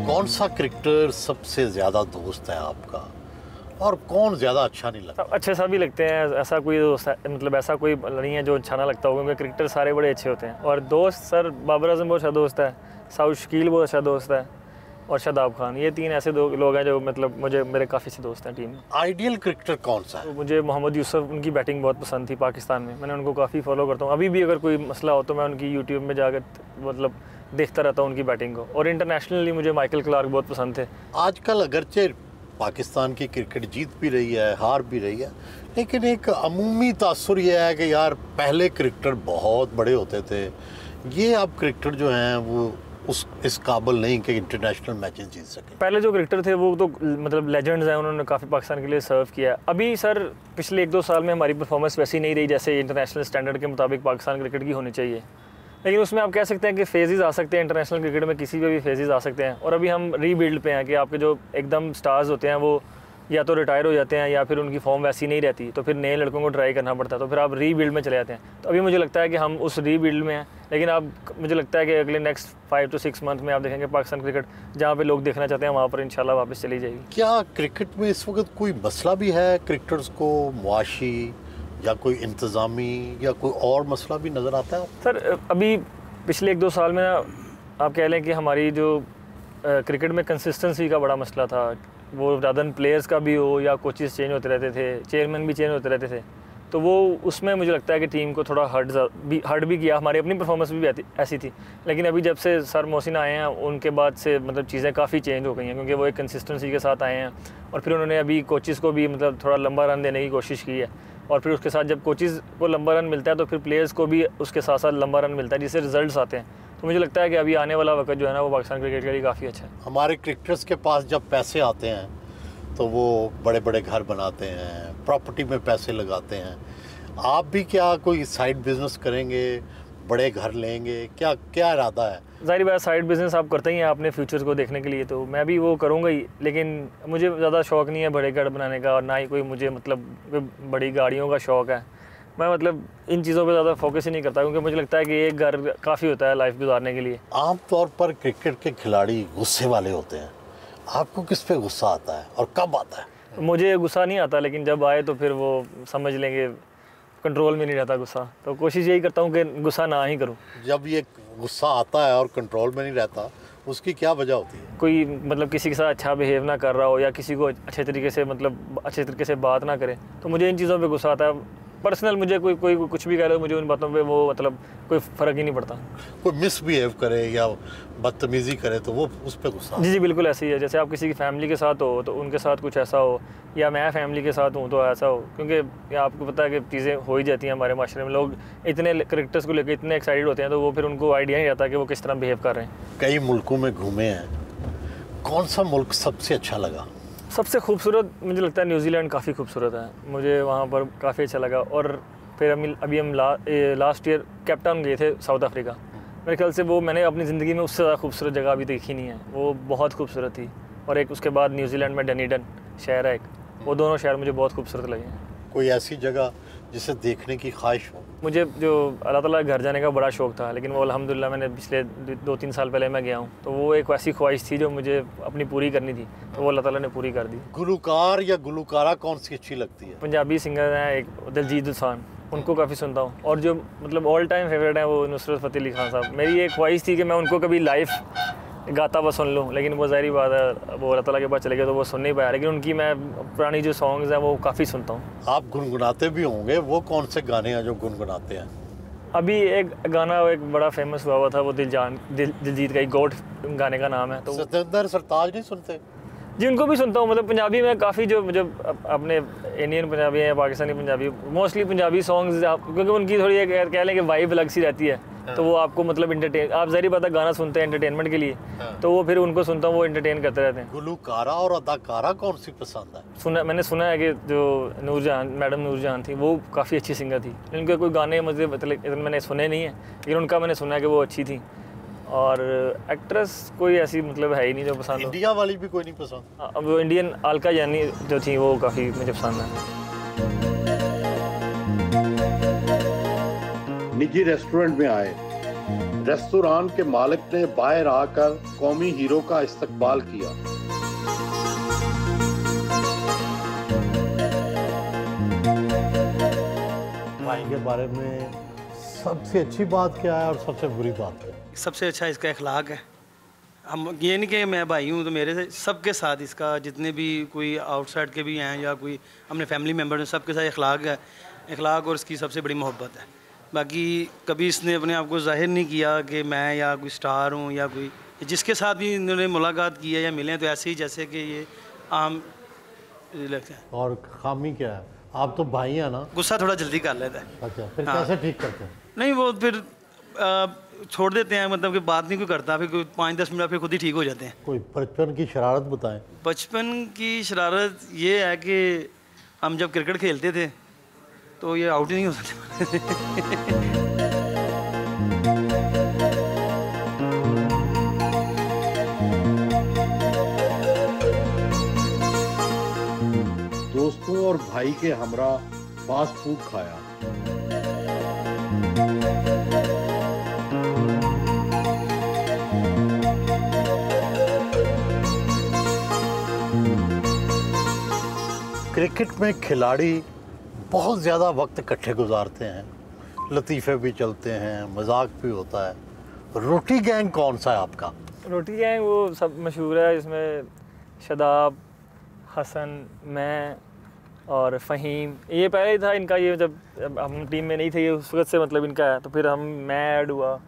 कौन सा क्रिकेटर सबसे ज़्यादा दोस्त है आपका और कौन ज़्यादा अच्छा नहीं लगता? अच्छे सभी लगते हैं, ऐसा कोई दोस्त है मतलब ऐसा कोई नहीं है जो अच्छा ना लगता होगा, क्योंकि क्रिकेटर सारे बड़े अच्छे होते हैं। और दोस्त सर, बाबर आजम बहुत अच्छा दोस्त है, साउथ शकील बहुत अच्छा दोस्त है, और शादाब खान, ये 3 ऐसे लोग हैं जो मतलब मेरे काफ़ी से दोस्त हैं टीम में। आइडियल क्रिकेटर कौन सा है? तो मुझे मोहम्मद यूसुफ, उनकी बैटिंग बहुत पसंद थी पाकिस्तान में, मैंने उनको काफ़ी फॉलो करता हूँ। अभी भी अगर कोई मसला हो तो मैं उनकी यूट्यूब में जाकर मतलब देखता रहता हूँ उनकी बैटिंग को। और इंटरनेशनली मुझे माइकल क्लार्क बहुत पसंद थे। आजकल अगरचे पाकिस्तान की क्रिकेट जीत भी रही है, हार भी रही है, लेकिन एक अमूमी तासुर ये है कि यार पहले क्रिकेटर बहुत बड़े होते थे, ये अब क्रिकेटर जो हैं वो इस काबिल नहीं कि इंटरनेशनल मैचेस जीत सके। पहले जो क्रिकेटर थे वो तो मतलब लेजेंड्स हैं, उन्होंने काफ़ी पाकिस्तान के लिए सर्व किया। अभी सर पिछले 1-2 साल में हमारी परफॉर्मेंस वैसी नहीं रही जैसे इंटरनेशनल स्टैंडर्ड के मुताबिक पाकिस्तान क्रिकेट की होनी चाहिए, लेकिन उसमें आप कह सकते हैं कि फेजेस आ सकते हैं, इंटरनेशनल क्रिकेट में किसी पे भी फेजेस आ सकते हैं। और अभी हम रीबिल्ड पे हैं कि आपके जो एकदम स्टार्स होते हैं वो या तो रिटायर हो जाते हैं या फिर उनकी फॉर्म वैसी नहीं रहती, तो फिर नए लड़कों को ट्राई करना पड़ता है, तो फिर आप रीबिल्ड में चले जाते हैं। तो अभी मुझे लगता है कि हम उस रीबिल्ड में हैं, लेकिन अब मुझे लगता है कि अगले नेक्स्ट 5 to 6 मंथ में आप देखेंगे पाकिस्तान क्रिकेट जहाँ पे लोग देखना चाहते हैं वहाँ पर इंशाल्लाह वापस चली जाएगी। क्या क्रिकेट में इस वक्त कोई मसला भी है क्रिकेटर्स को, मुआशी या कोई इंतज़ामी या कोई और मसला भी नज़र आता है? सर अभी पिछले 1-2 साल में आप कह लें कि हमारी जो क्रिकेट में कंसिस्टेंसी का बड़ा मसला था, वो ज़्यादा प्लेयर्स का भी हो या कोचेस चेंज होते रहते थे, चेयरमैन भी चेंज होते रहते थे, तो वो उसमें मुझे लगता है कि टीम को थोड़ा हर्ट भी किया। हमारी अपनी परफॉर्मेंस भी ऐसी थी, लेकिन अभी जब से सर मोहसिन आए हैं उनके बाद से मतलब चीज़ें काफ़ी चेंज हो गई हैं, क्योंकि वो एक कंसिस्टेंसी के साथ आए हैं। और फिर उन्होंने अभी कोचेस को भी मतलब थोड़ा लंबा रन देने की कोशिश की है, और फिर उसके साथ जब कोचेस को लंबा रन मिलता है तो फिर प्लेयर्स को भी उसके साथ साथ लंबा रन मिलता है, जिससे रिजल्ट्स आते हैं। तो मुझे लगता है कि अभी आने वाला वक्त जो है ना वो पाकिस्तान क्रिकेट के लिए काफ़ी अच्छा है। हमारे क्रिकेटर्स के पास जब पैसे आते हैं तो वो बड़े बड़े घर बनाते हैं, प्रॉपर्टी में पैसे लगाते हैं। आप भी क्या कोई साइड बिजनेस करेंगे, बड़े घर लेंगे, क्या इरादा है? ज़ाहिर बात साइड बिज़नेस आप करते ही हैं अपने फ्यूचर को देखने के लिए, तो मैं भी वो करूँगा ही, लेकिन मुझे ज़्यादा शौक़ नहीं है बड़े घर बनाने का, और ना ही कोई मुझे मतलब बड़ी गाड़ियों का शौक़ है। मैं मतलब इन चीज़ों पे ज़्यादा फोकस ही नहीं करता, क्योंकि मुझे लगता है कि एक घर काफ़ी होता है लाइफ गुजारने के लिए। आमतौर पर क्रिकेट के खिलाड़ी गुस्से वाले होते हैं, आपको किस पे गुस्सा आता है और कब आता है? मुझे गुस्सा नहीं आता, लेकिन जब आए तो फिर वो समझ लेंगे कंट्रोल में नहीं रहता गुस्सा, तो कोशिश यही करता हूँ कि गुस्सा ना ही करूँ। जब ये गुस्सा आता है और कंट्रोल में नहीं रहता, उसकी क्या वजह होती है? कोई मतलब किसी के साथ अच्छा बिहेव ना कर रहा हो या किसी को अच्छे तरीके से मतलब अच्छे तरीके से बात ना करे, तो मुझे इन चीज़ों पे गुस्सा आता है। पर्सनल मुझे कोई कुछ भी कह रहे हो, मुझे उन बातों पे वो मतलब कोई फ़र्क ही नहीं पड़ता। कोई मिसबिहेव करे या बदतमीज़ी करे तो वो उस पर गुस्सा? जी बिल्कुल ऐसे ही है। जैसे आप किसी की फैमिली के साथ हो तो उनके साथ कुछ ऐसा हो, या मैं फैमिली के साथ हूँ तो ऐसा हो, क्योंकि आपको पता है कि चीज़ें हो ही जाती हैं हमारे माशरे में। लोग इतने करेक्टर्स को लेकर इतने एक्साइटेड होते हैं, तो वो फिर उनको आइडिया नहीं रहता कि वो किस तरह बिहेव कर रहे हैं। कई मुल्कों में घूमे हैं, कौन सा मुल्क सबसे अच्छा लगा? सबसे खूबसूरत मुझे लगता है न्यूजीलैंड काफ़ी खूबसूरत है, मुझे वहाँ पर काफ़ी अच्छा लगा। और फिर अभी हम लास्ट ईयर केप टाउन गए थे, साउथ अफ्रीका। मेरे ख्याल से वो मैंने अपनी ज़िंदगी में उससे ज़्यादा खूबसूरत जगह अभी देखी नहीं है, वो बहुत खूबसूरत थी। और एक उसके बाद न्यूजीलैंड में डनीडन शहर है एक, वो दोनों शहर मुझे बहुत खूबसूरत लगे हैं। कोई ऐसी जगह जिसे देखने की ख्वाहिश हो? मुझे जो अल्लाह ताला घर जाने का बड़ा शौक़ था, लेकिन वो अल्हम्दुलिल्लाह मैंने पिछले 2-3 साल पहले मैं गया हूँ, तो वो एक ऐसी ख्वाहिश थी जो मुझे अपनी पूरी करनी थी, तो वो अल्लाह ताला ने पूरी कर दी। गुलकार या गुलकारा कौन सी अच्छी लगती है? पंजाबी सिंगर हैं एक दिलजीत दोसांझ, उनको काफ़ी सुनता हूँ। और जो मतलब ऑल टाइम फेवरेट है वो नुसरत फ़तेह अली खान साहब। मेरी एक ख्वाहिश थी कि मैं उनको कभी लाइव गाता हुआ सुन लूँ, लेकिन वो ज़ाहिर बात है वो अल्लाह ताला के पास चले गए तो वो सुन नहीं पाया। लेकिन उनकी मैं पुरानी जो सॉन्ग्स हैं वो काफ़ी सुनता हूँ। आप गुनगुनाते भी होंगे, वो कौन से गाने हैं जो गुनगुनाते हैं? अभी एक गाना एक बड़ा फेमस हुआ था, वो दिलजीत का ही गोट गाने का नाम है। तो सतेंद्र सरताज नहीं सुनते? जी उनको भी सुनता हूँ। मतलब पंजाबी में काफ़ी जो मुझे अपने इंडियन पंजाबी हैं, पाकिस्तानी पंजाबी, मोस्टली पंजाबी सॉन्ग्स, क्योंकि उनकी थोड़ी एक कह लें कि वाइब अलग सी रहती है। तो वो आपको मतलब आप ज़ाहिर बात है गाना सुनते हैं एंटरटेनमेंट के लिए, तो वो फिर उनको सुनता हूँ, वो एंटरटेन करते रहते हैं। गुलकारा और अदाकारा कौन सी पसंद है? मैंने सुना है कि जो मैडम नूरजहान थी वो काफ़ी अच्छी सिंगर थी। उनके कोई गाने मुझे मतलब मैंने सुने नहीं है, लेकिन उनका मैंने सुना है कि वो अच्छी थी। और एक्ट्रेस कोई ऐसी मतलब है ही नहीं जो पसंद हो। इंडिया वाली भी कोई नहीं पसंद? अब वो इंडियन अलका यानी जो थी वो काफ़ी मुझे पसंद है। निजी रेस्टोरेंट में आए, रेस्टोरेंट के मालिक ने बाहर आकर कौमी हीरो का इस्तकबाल किया। भाई के बारे में सबसे अच्छी बात क्या है और सबसे बुरी बात क्या है? सबसे अच्छा इसका अखलाक है। हम ये नहीं कि मैं भाई हूँ तो मेरे से सबके साथ इसका, जितने भी कोई आउटसाइड के भी हैं या कोई अपने फैमिली मेम्बर हैं, सबके साथ अखलाक है। अखलाक और इसकी सबसे बड़ी मोहब्बत है। बाकी कभी इसने अपने आप को जाहिर नहीं किया कि मैं या कोई स्टार हूँ या कोई, जिसके साथ भी इन्होंने मुलाकात की है या मिले हैं तो ऐसे ही जैसे कि ये आम लगता है। और खामी क्या है? आप तो भाई हैं ना? गुस्सा थोड़ा जल्दी कर लेता है। अच्छा, फिर कैसे ठीक करते हैं? नहीं वो फिर छोड़ देते हैं, मतलब कि बात नहीं कोई करता, फिर कोई 5-10 मिनट फिर खुद ही ठीक हो जाते हैं। कोई बचपन की शरारत बताएं। बचपन की शरारत ये है कि हम जब क्रिकेट खेलते थे तो ये आउट ही नहीं हो सकते। दोस्तों और भाई के हमरा फास्ट फूड खाया। क्रिकेट में खिलाड़ी बहुत ज़्यादा वक्त इकट्ठे गुजारते हैं, लतीफ़े भी चलते हैं, मजाक भी होता है। रोटी गैंग कौन सा है आपका? रोटी गैंग वो सब मशहूर है, इसमें शदाब, हसन, मैं और फ़हीम, ये पहले ही था इनका। ये जब हम टीम में नहीं थे ये उस वक्त से मतलब इनका है, तो फिर मैं ऐड हुआ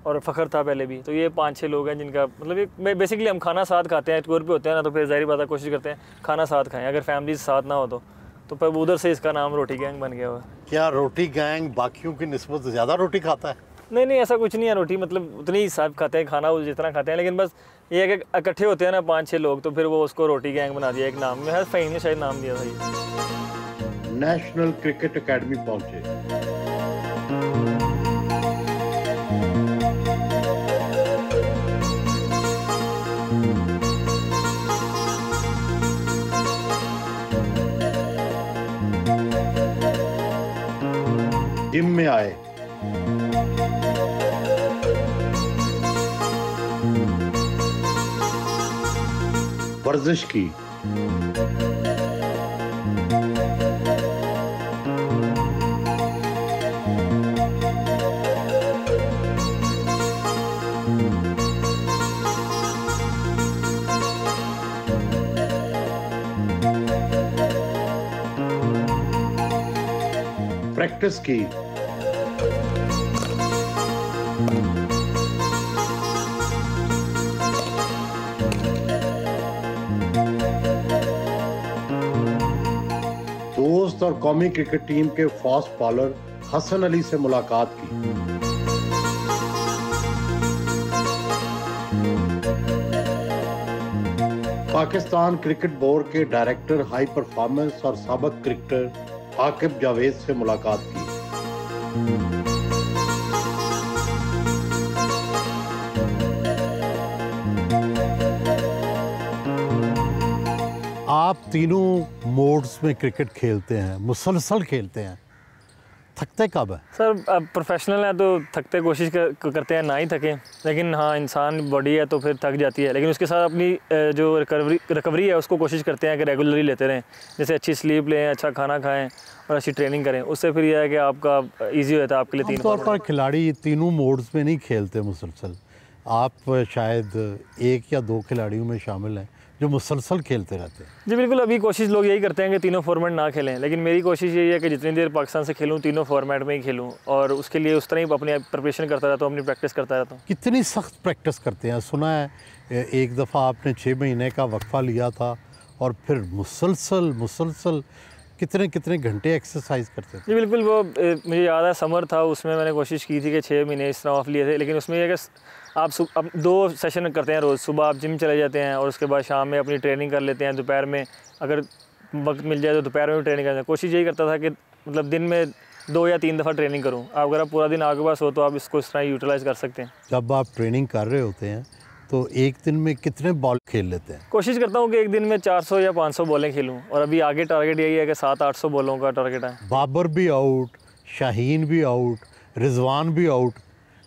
और फ़खर था पहले भी। तो ये 5-6 लोग हैं जिनका मतलब ये बेसिकली हम खाना साथ खाते हैं, टूर पे होते हैं ना, तो फिर ज़ाहिर बात है कोशिश करते हैं खाना साथ खाएं। अगर फैमिली साथ ना हो तो फिर उधर से इसका नाम रोटी गैंग बन गया हुआ। क्या रोटी गैंग बाकियों की निस्बत ज़्यादा रोटी खाता है? नहीं ऐसा कुछ नहीं है। रोटी मतलब उतनी ही साथ खाते हैं, खाना वो जितना खाते हैं, लेकिन बस ये है कि इकट्ठे होते हैं ना 5-6 लोग, तो फिर वो उसको रोटी गैंग बना दिया एक नाम में। हर फ़हीम ने शायद नाम दिया था ये। नेशनल क्रिकेट एकेडमी पहुंचे। जिम में आए, वर्जिश की, प्रैक्टिस की। दोस्त और कौमी क्रिकेट टीम के फास्ट बॉलर हसन अली से मुलाकात की। पाकिस्तान क्रिकेट बोर्ड के डायरेक्टर हाई परफॉर्मेंस और साबिक क्रिकेटर आकिब जावेद से मुलाकात की। आप तीनों मोड्स में क्रिकेट खेलते हैं, मुसलसल खेलते हैं, थकते कब है? सर अब प्रोफेशनल है तो थकते करते हैं ना ही थकें, लेकिन हाँ इंसान बॉडी है तो फिर थक जाती है, लेकिन उसके साथ अपनी जो रिकवरी है उसको कोशिश करते हैं कि रेगुलरली लेते रहें। जैसे अच्छी स्लीप लें, अच्छा खाना खाएं और अच्छी ट्रेनिंग करें, उससे फिर यह है कि आपका ईजी होता है आपके लिए। तीन तौर पर खिलाड़ी तीनों मोड्स में नहीं खेलते मुसलसल, आप शायद एक या दो खिलाड़ियों में शामिल हैं जो मुसलसल खेलते रहते हैं। जी बिल्कुल, अभी कोशिश लोग यही करते हैं कि तीनों फॉर्मेट ना खेलें, लेकिन मेरी कोशिश यही है कि जितनी देर पाकिस्तान से खेलूं तीनों फॉर्मेट में ही खेलूं, और उसके लिए उस तरह ही अपनी प्रिपरेशन करता रहता हूं, अपनी प्रैक्टिस करता रहता हूं। कितनी सख्त प्रैक्टिस करते हैं? सुना है एक दफ़ा आपने 6 महीने का वक्फा लिया था और फिर मुसलसल कितने घंटे एक्सरसाइज करते थे? जी बिल्कुल, वो मुझे याद है समर था, उसमें मैंने कोशिश की थी कि 6 महीने इस तरह ऑफ लिए थे, लेकिन उसमें यह कि आप 2 सेशन करते हैं रोज़। सुबह आप जिम चले जाते हैं और उसके बाद शाम में अपनी ट्रेनिंग कर लेते हैं, दोपहर में अगर वक्त मिल जाए तो दोपहर में भी ट्रेनिंग करते हैं। कोशिश यही करता था कि मतलब दिन में 2 या 3 दफ़ा ट्रेनिंग करूँ। आप अगर आप पूरा दिन आपके पास हो तो आप इसको इस तरह यूटिलाइज़ कर सकते हैं। जब आप ट्रेनिंग कर रहे होते हैं तो एक दिन में कितने बॉल खेल लेते हैं? कोशिश करता हूँ कि एक दिन में 400 या 500 बॉलें खेलूँ, और अभी आगे टारगेट यही है कि 700-800 बॉलों का टारगेट है। बाबर भी आउट, शाहीन भी आउट, रिजवान भी आउट,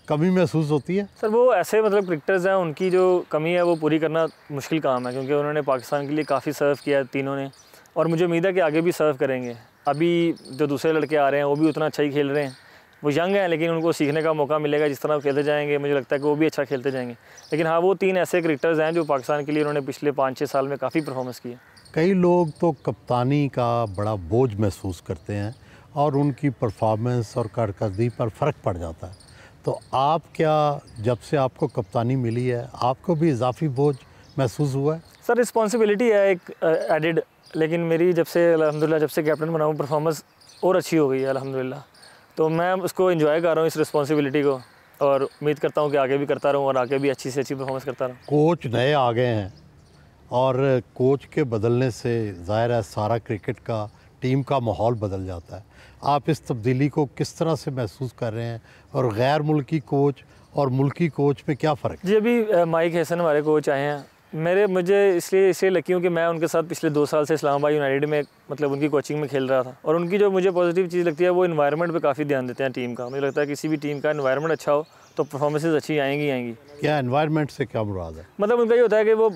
कमी महसूस होती है? सर वो ऐसे मतलब क्रिकेटर्स हैं, उनकी जो कमी है वो पूरी करना मुश्किल काम है, क्योंकि उन्होंने पाकिस्तान के लिए काफ़ी सर्व किया है तीनों ने, और मुझे उम्मीद है कि आगे भी सर्व करेंगे। अभी जो दूसरे लड़के आ रहे हैं वो भी उतना अच्छा ही खेल रहे हैं, वो यंग हैं लेकिन उनको सीखने का मौका मिलेगा। जिस तरह खेलते जाएंगे मुझे लगता है कि वो भी अच्छा खेलते जाएंगे। लेकिन हाँ, वो 3 ऐसे क्रिकेटर्स हैं जो पाकिस्तान के लिए उन्होंने पिछले 5-6 साल में काफ़ी परफॉर्मेंस की है। कई लोग तो कप्तानी का बड़ा बोझ महसूस करते हैं और उनकी परफॉर्मेंस और कारकर्दगी पर फ़र्क पड़ जाता है, तो आप क्या, जब से आपको कप्तानी मिली है आपको भी इजाफी बोझ महसूस हुआ है? सर रिस्पॉन्सिबिलिटी है एक एडिड, लेकिन मेरी जब से अल्हम्दुलिल्लाह जब से कैप्टन बना हूँ परफॉर्मेंस और अच्छी हो गई है अल्हम्दुलिल्लाह, तो मैं उसको एंजॉय कर रहा हूँ इस रिस्पॉन्सिबिलिटी को, और उम्मीद करता हूँ कि आगे भी करता रहूँ और आगे भी अच्छी से अच्छी परफॉर्मेंस करता रहूँ। कोच नए आ गए हैं और कोच के बदलने से ज़ाहिर है सारा क्रिकेट का टीम का माहौल बदल जाता है। आप इस तब्दीली को किस तरह से महसूस कर रहे हैं, और गैर मुल्की कोच और मुल्की कोच में क्या फ़र्क? जी अभी माइक हसन हमारे कोच आए हैं, मुझे इसलिए लकी हूँ कि मैं उनके साथ पिछले 2 साल से इस्लामाबाद यूनाइटेड में मतलब उनकी कोचिंग में खेल रहा था, और उनकी जो मुझे पॉजिटिव चीज़ लगती है वो इन्वायरमेंट पे काफ़ी ध्यान देते हैं टीम का। मुझे लगता है किसी भी टीम का इन्वायरमेंट अच्छा हो तो परफॉर्मेंसेस अच्छी आएंगी। क्या इन्वायरमेंट से क्या मुराद है? मतलब उनका ये होता है कि वो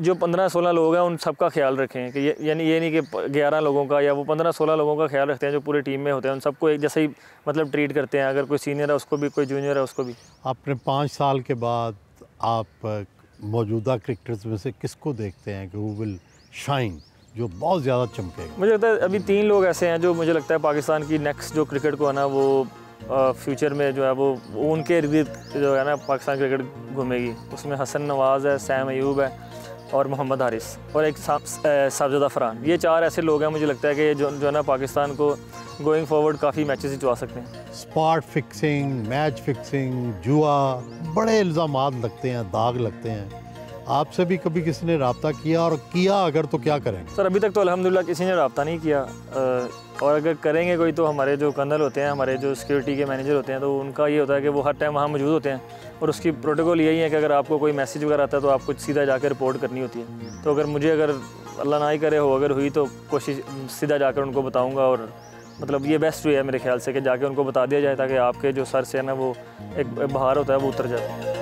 जो 15-16 लोग हैं उन सबका ख्याल रखें, कि यानी ये नहीं कि 11 लोगों का या वो 15-16 लोगों का ख्याल रखते हैं जो पूरी टीम में होते हैं, उन सबको एक जैसे ही मतलब ट्रीट करते हैं। अगर कोई सीनियर है उसको भी, कोई जूनियर है उसको भी। आपने 5 साल के बाद आप मौजूदा क्रिकेटर्स में से किसको देखते हैं कि वो विल शाइन, जो बहुत ज़्यादा चमकेगा? मुझे लगता है अभी 3 लोग ऐसे हैं जो मुझे लगता है पाकिस्तान की नेक्स्ट जो क्रिकेट को है ना वो फ्यूचर में जो है वो उनके इर्द जो है ना पाकिस्तान क्रिकेट घूमेगी। उसमें हसन नवाज़ है, सैम अयूब है और मोहम्मद हारिस और एक साबज़दा फरहान। ये 4 ऐसे लोग हैं मुझे लगता है कि जो है ना पाकिस्तान को गोइंग फॉरवर्ड काफ़ी मैचेस जितवा सकते हैं। स्पॉट फिक्सिंग, मैच फिक्सिंग, जुआ, बड़े इल्ज़ामात लगते हैं, दाग लगते हैं। आपसे भी कभी किसी ने रब्ता किया, और किया अगर तो क्या करेंगे? सर अभी तक तो अल्हम्दुलिल्लाह किसी ने रब्ता नहीं किया, और अगर करेंगे कोई तो हमारे जो कर्नल होते हैं, हमारे जो सिक्योरिटी के मैनेजर होते हैं, तो उनका ये होता है कि वो हर टाइम वहाँ मौजूद होते हैं, और उसकी प्रोटोकॉल यही है कि अगर आपको कोई मैसेज वगैरह आता है तो आपको सीधा जाकर रिपोर्ट करनी होती है। तो अगर अल्लाह ना ही करे हो अगर हुई तो कोशिश सीधा जाकर उनको बताऊँगा, और मतलब ये बेस्ट वे है मेरे ख्याल से कि जाके उनको बता दिया जाए ताकि आपके जो सर से है ना वो एक बाहर होता है वो उतर जाए।